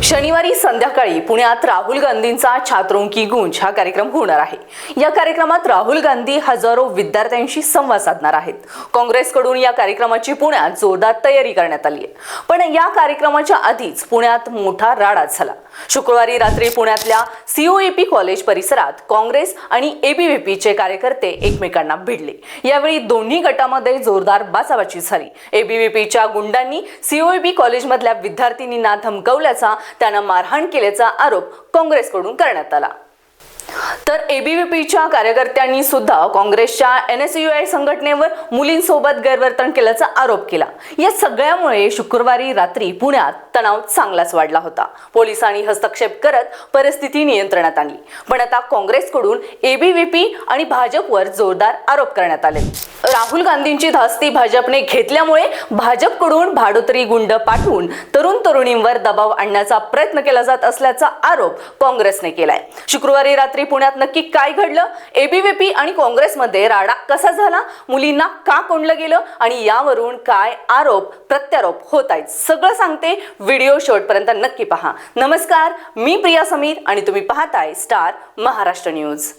शनिवारी संध्याकाळी पुण्यात राहुल गांधींचा छात्रोंकी गूंज हा कार्यक्रम होणार आहे। या कार्यक्रमात राहुल गांधी हजारो विद्यार्थ्यांशी संवाद साधणार आहेत। काँग्रेसकडून या कार्यक्रमाची पुण्यात जोरदार तयारी करण्यात आली आहे। पण या कार्यक्रमाच्या आधीच पुण्यात मोठा राडा झाला। शुक्रवारी रात्री पुण्यातल्या COEP कॉलेज परिसरात काँग्रेस आणि ABVPचे कार्यकर्ते एकमेकांना भिडले। यावेळी दोन्ही गटामध्ये जोरदार बाचाबाची झाली। ABVPच्या गुंडांनी COEP कॉलेजमधल्या विद्यार्थिनींना धमकावल्याचा, त्यांना मारहाण केल्याचा आरोप काँग्रेसकडून करण्यात आला। तर ABVPच्या कार्यकर्त्यांनी सुद्धा काँग्रेसच्या NSUI संघटनेवर मुलींसोबत गैरवर्तन केल्याचा आरोप केला। या सगळ्यामुळे शुक्रवारी रात्री पुण्यात तणाव चांगलाच वाढला होता। पोलिसांनी हस्तक्षेप करत परिस्थिती नियंत्रणात आणली। पण आता काँग्रेसकडून ABVP आणि भाजपवर जोरदार आरोप करण्यात आले। राहुल गांधींची धास्ती भाजपने घेतल्यामुळे भाजपकडून भाडोत्री गुंड पाठवून तरुण-तरुणींवर दबाव आणण्याचा प्रयत्न केला जात असल्याचा आरोप काँग्रेसने केलाय। शुक्रवारी रात्री पुण्यात नक्की काय घडलं, ABVP आणि काँग्रेसमध्ये राडा कसा झाला, मुलींना का कोंडलं गेलं आणि यावरून काय आरोप प्रत्यारोप होत आहेत, सगळं सांगते। व्हिडिओ शेवटपर्यंत नक्की पहा। नमस्कार, मी प्रिया समीर आणि तुम्ही पाहताय स्टार महाराष्ट्र न्यूज।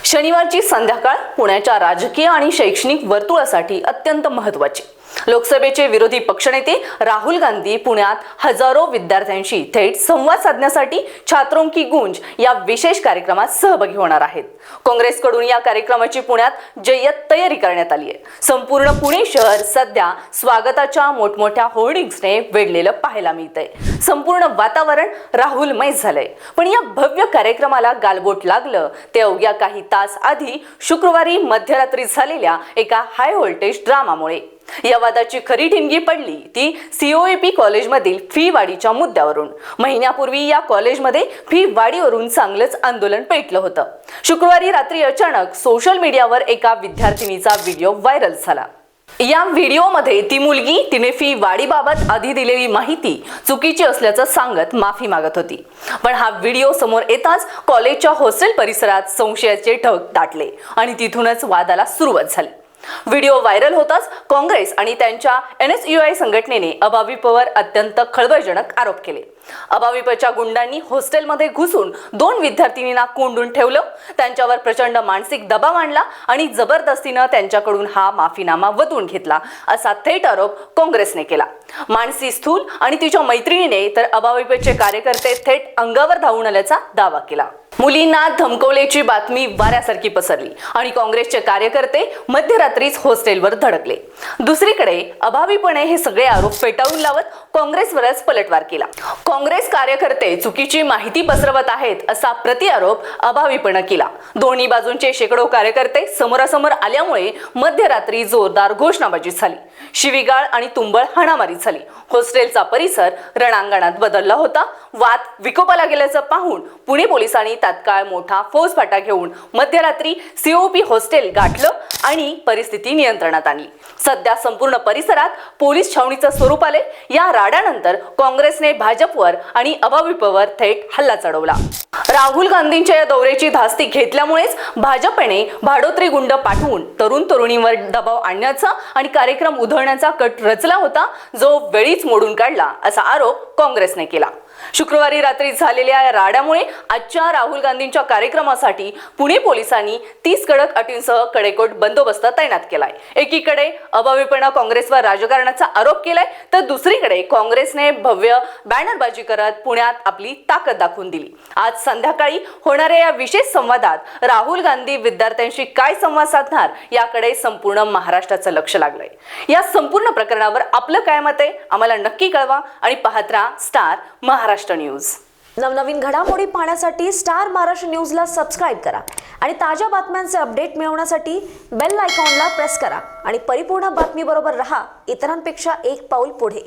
शनिवारची संध्याकाळ पुण्याच्या राजकीय आणि शैक्षणिक वर्तुळासाठी अत्यंत महत्त्वाची। लोकसभेचे विरोधी पक्षनेते राहुल गांधी पुण्यात हजारो विद्यार्थ्यांशी थेट संवाद साधण्यासाठी छात्रोंकी गूंज या विशेष कार्यक्रमात सहभागी होणार आहेत। काँग्रेसकडून या कार्यक्रमाची पुण्यात जय्यत तयारी करण्यात आली आहे। संपूर्ण पुणे शहर सध्या स्वागताच्या मोठमोठ्या होर्डिंग्सने वेढलेलं पाहायला मिळतंय। संपूर्ण वातावरण राहुलमय झालंय। पण या भव्य कार्यक्रमाला गालबोट लागलं ते अवघ्या काही तास आधी शुक्रवारी मध्यरात्री झालेल्या एका हाय व्होल्टेज ड्रामामुळे। या वादाची खरी ठिणगी पडली ती COEP कॉलेजमधील फी वाढीच्या मुद्द्यावरून। महिन्यापूर्वी या कॉलेजमध्ये फी वाढीवरून चांगलंच आंदोलन पेटलं होतं। शुक्रवारी रात्री अचानक सोशल मीडियावर एका विद्यार्थिनीचा व्हिडिओ व्हायरल झाला। या व्हिडिओमध्ये ती मुलगी तिने फी वाढीबाबत आधी दिलेली माहिती चुकीची असल्याचं सांगत माफी मागत होती। पण हा व्हिडिओ समोर येताच कॉलेजच्या हॉस्टेल परिसरात संशयाचे ढग दाटले आणि तिथूनच वादाला सुरुवात झाली। व्हिडिओ व्हायरल होताच काँग्रेस आणि त्यांच्या NSUI संघटनेने अभाविपवर अत्यंत खळबळजनक आरोप केले। अभाविपच्या गुंडांनी हॉस्टेलमध्ये घुसून 2 विद्यार्थिनींना कोंडून ठेवलं, त्यांच्यावर प्रचंड मानसिक दबाव आणला आणि जबरदस्तीने त्यांच्याकडून हा माफीनामा वतून घेतला असा थेट आरोप काँग्रेसने केला। मानसी स्थूल आणि तिच्या मैत्रिणीने तर अभाविपचे कार्यकर्ते थेट अंगावर धावून आल्याचा दावा केला। मुलींना धमकवल्याची बातमी वाऱ्यासारखी पसरली आणि काँग्रेसचे कार्यकर्ते मध्यरात्रीच हॉस्टेलवर धडकले। दुसरीकडे अभाविपणे हे सगळे आरोप फेटाळून लावत काँग्रेसवरच पलटवार केला। काँग्रेस कार्यकर्ते चुकीची माहिती पसरवत आहेत असा प्रतिआरोप अभाविपणे केला। दोन्ही बाजूंचे शेकडो कार्यकर्ते समोरासमोर आल्यामुळे मध्यरात्री जोरदार घोषणाबाजी झाली। शिवीगाळ आणि तुंबळ हाणामारी झाली। हॉस्टेलचा परिसर रणांगणात बदलला होता। वाद विकोपाला गेल्याचं पाहून पुणे पोलिसांनी तात्काळ मोठा फौजफाटा घेऊन मध्यरात्री COEP हॉस्टेल गाठलं आणि परिस्थिती नियंत्रणात आणली। सध्या संपूर्ण परिसरात पोलीस छावणीचं स्वरूप आले। या राड्यानंतर काँग्रेसने भाजपवर आणि अभाविपवर थेट हल्ला चढवला। राहुल गांधींच्या या दौऱ्याची धास्ती घेतल्यामुळेच भाजपने भाडोत्री गुंड पाठवून तरुण-तरुणींवर दबाव आणण्याचा आणि कार्यक्रम उधळण्याचा कट रचला होता, जो वेळीच मोडून काढला असा आरोप काँग्रेसने केला। शुक्रवारी रात्री झालेल्या या राड्यामुळे आजच्या राहुल गांधींच्या कार्यक्रमासाठी पुणे पोलिसांनी 30 कडक अटींसह कडेकोट बंदोबस्त तैनात केलाय। एकीकडे अभाविपणे काँग्रेसवर राजकारणाचा आरोप केलाय, तर दुसरीकडे काँग्रेसने भव्य बॅनरबाजी करत पुण्यात आपली ताकद दाखवून दिली। आज संध्याकाळी होणाऱ्या या विशेष संवादात राहुल गांधी विद्यार्थ्यांशी काय संवाद साधणार याकडे संपूर्ण महाराष्ट्राचं लक्ष लागलंय। या संपूर्ण प्रकरणावर आपलं काय मत आहे आम्हाला नक्की कळवा आणि पाहत राहा स्टार महाराष्ट्र न्यूज। नवनवीन घडामोडी पाहण्यासाठी स्टार महाराष्ट्र न्यूजला सबस्क्राइब करा आणि ताज्या बातम्यांचे अपडेट मिळवण्यासाठी बेल आयकॉनला प्रेस करा आणि परिपूर्ण बातमीबरोबर रहा, इतरांपेक्षा एक पाऊल पुढे।